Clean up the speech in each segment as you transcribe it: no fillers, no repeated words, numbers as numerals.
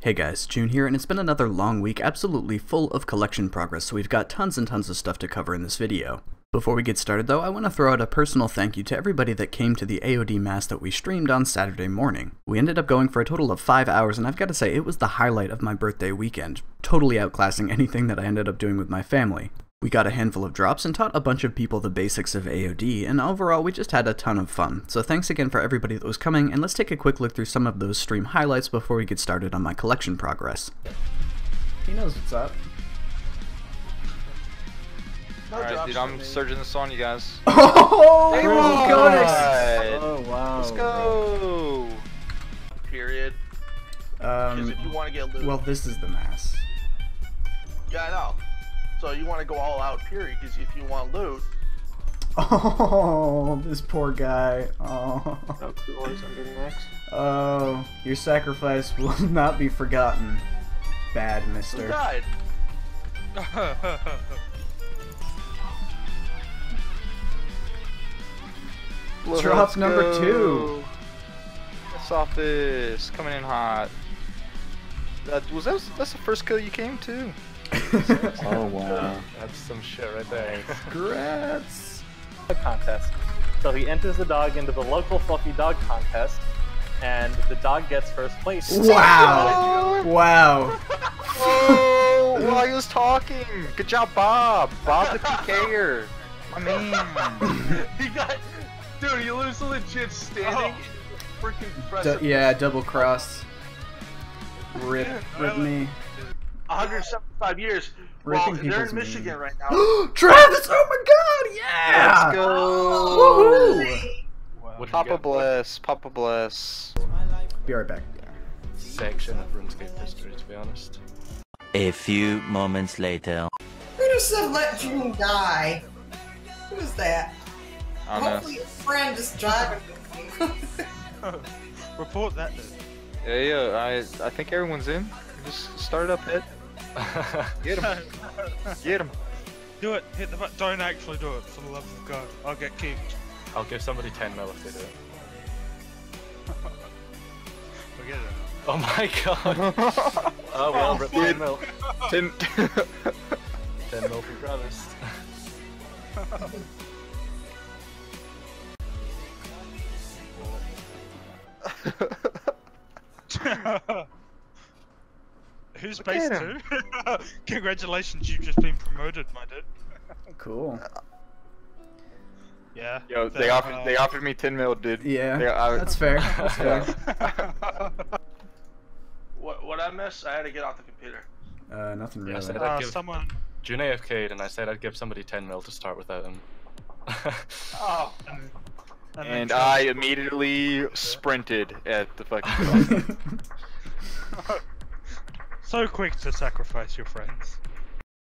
Hey guys, June here, and it's been another long week absolutely full of collection progress, so we've got tons and tons of stuff to cover in this video. Before we get started though, I want to throw out a personal thank you to everybody that came to the AOD mass that we streamed on Saturday morning. We ended up going for a total of 5 hours, and I've got to say it was the highlight of my birthday weekend, totally outclassing anything that I ended up doing with my family. We got a handful of drops and taught a bunch of people the basics of AOD, and overall we just had a ton of fun. So thanks again for everybody that was coming, and let's take a quick look through some of those stream highlights before we get started on my collection progress. He knows what's up. Alright, dude, I'm surging this on you guys. Oh, wow. Let's go! Period. Because if you want to get loot. Well, this is the mass. Yeah, I know. So you want to go all out, period, because if you want loot. Oh, this poor guy. Oh. Oh, your sacrifice will not be forgotten. Bad mister. Who died? Drop number 2. Sophist coming in hot. That's the first kill you came to. Oh wow. That's some shit right there. Congrats. Contest. So he enters the dog into the local fluffy dog contest, and the dog gets first place. Wow. Wow. Oh, while he was talking. Good job, Bob. Bob the PKer. I mean. He got. Dude, he was legit standing. Freaking impressive. Yeah, double cross. Rip me. 175 years. Ripping Well, they're people's in Michigan mean. right now. Travis! Oh my god! Yeah! Let's go! Woohoo! Papa bless. Papa bless. Be right back. Section of RuneScape history, to be honest. A few moments later. Who just said let June die? Who is that? I don't know. Hopefully your friend is driving with me. Report that then. Yeah, I think everyone's in. Just start up, Ed. Get him. Get him. Do it. Hit the button. Don't actually do it, for the love of God. I'll get kicked. I'll give somebody 10 mil if they do it. Forget it. Oh my god! Oh well, rip 10 mil. 10 mil for Travis. Who's base 2? Congratulations, you've just been promoted, my dude. Cool. Yeah. Yo, they offered me 10 mil, dude. Yeah, that's fair. That's fair. What I missed? I had to get off the computer. Nothing Yeah, I really. said I'd give Someone. June AFK'd and I said I'd give somebody 10 mil to start without him. Oh. And I immediately sprinted at the fucking. So quick to sacrifice your friends.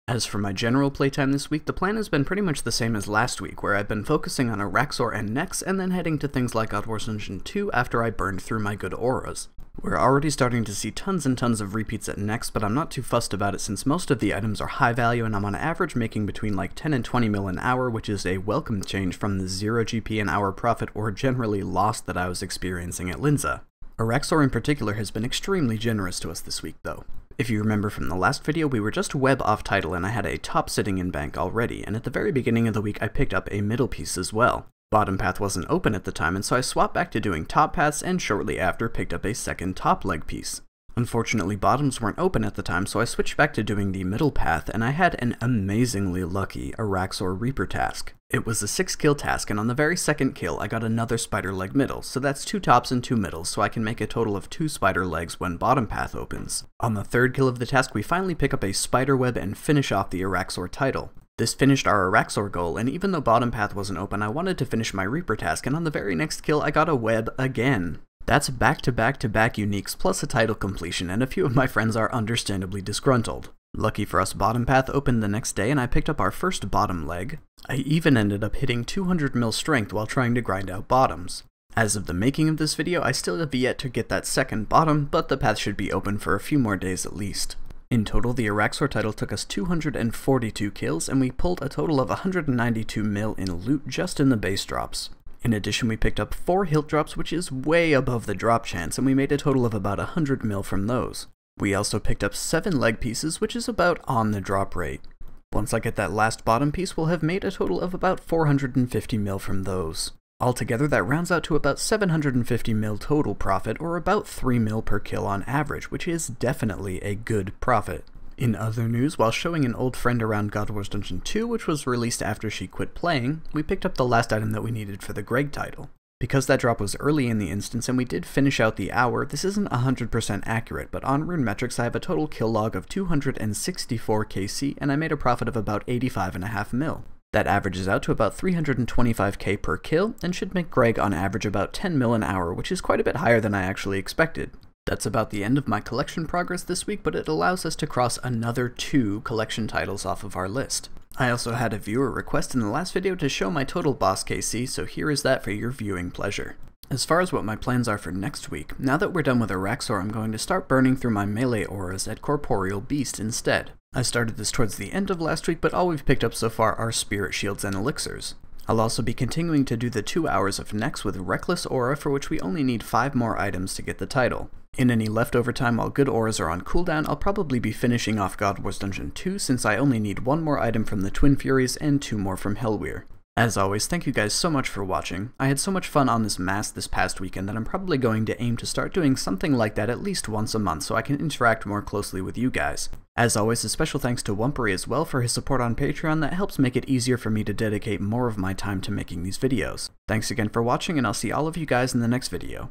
As for my general playtime this week, the plan has been pretty much the same as last week, where I've been focusing on Araxor and Nex, and then heading to things like Outwars Dungeon 2 after I burned through my good auras. We're already starting to see tons and tons of repeats at Nex, but I'm not too fussed about it since most of the items are high value and I'm on average making between like 10 and 20 mil an hour, which is a welcome change from the 0 GP an hour profit or generally loss that I was experiencing at Linza. Araxor in particular has been extremely generous to us this week though. If you remember from the last video, we were just web off title and I had a top sitting in bank already, and at the very beginning of the week I picked up a middle piece as well. Bottom path wasn't open at the time, and so I swapped back to doing top paths and shortly after picked up a second top leg piece. Unfortunately, bottoms weren't open at the time, so I switched back to doing the middle path, and I had an amazingly lucky Araxor Reaper task. It was a 6-kill task, and on the very second kill, I got another spider leg middle, so that's 2 tops and 2 middles, so I can make a total of 2 spider legs when bottom path opens. On the third kill of the task, we finally pick up a spider web and finish off the Araxor title. This finished our Araxor goal, and even though bottom path wasn't open, I wanted to finish my Reaper task, and on the very next kill, I got a web again. That's back-to-back-to-back uniques plus a title completion, and a few of my friends are understandably disgruntled. Lucky for us, bottom path opened the next day and I picked up our first bottom leg. I even ended up hitting 200 mil strength while trying to grind out bottoms. As of the making of this video, I still have yet to get that second bottom, but the path should be open for a few more days at least. In total, the Araxor title took us 242 kills, and we pulled a total of 192 mil in loot just in the base drops. In addition, we picked up 4 hilt drops, which is way above the drop chance, and we made a total of about 100 mil from those. We also picked up 7 leg pieces, which is about on the drop rate. Once I get that last bottom piece, we'll have made a total of about 450 mil from those. Altogether, that rounds out to about 750 mil total profit, or about 3 mil per kill on average, which is definitely a good profit. In other news, while showing an old friend around God Wars Dungeon 2, which was released after she quit playing, we picked up the last item that we needed for the Greg title. Because that drop was early in the instance and we did finish out the hour, this isn't 100% accurate, but on Rune Metrics I have a total kill log of 264 KC and I made a profit of about 85.5 mil. That averages out to about 325k per kill and should make Greg on average about 10 mil an hour, which is quite a bit higher than I actually expected. That's about the end of my collection progress this week, but it allows us to cross another 2 collection titles off of our list. I also had a viewer request in the last video to show my total boss KC, so here is that for your viewing pleasure. As far as what my plans are for next week, now that we're done with Araxor, I'm going to start burning through my melee auras at Corporeal Beast instead. I started this towards the end of last week, but all we've picked up so far are Spirit Shields and Elixirs. I'll also be continuing to do the 2 hours of Nex with Reckless Aura, for which we only need 5 more items to get the title. In any leftover time while good auras are on cooldown, I'll probably be finishing off God Wars Dungeon 2 since I only need 1 more item from the Twin Furies and 2 more from Hellweir. As always, thank you guys so much for watching. I had so much fun on this mask this past weekend that I'm probably going to aim to start doing something like that at least once a month so I can interact more closely with you guys. As always, a special thanks to Wumpery as well for his support on Patreon that helps make it easier for me to dedicate more of my time to making these videos. Thanks again for watching and I'll see all of you guys in the next video.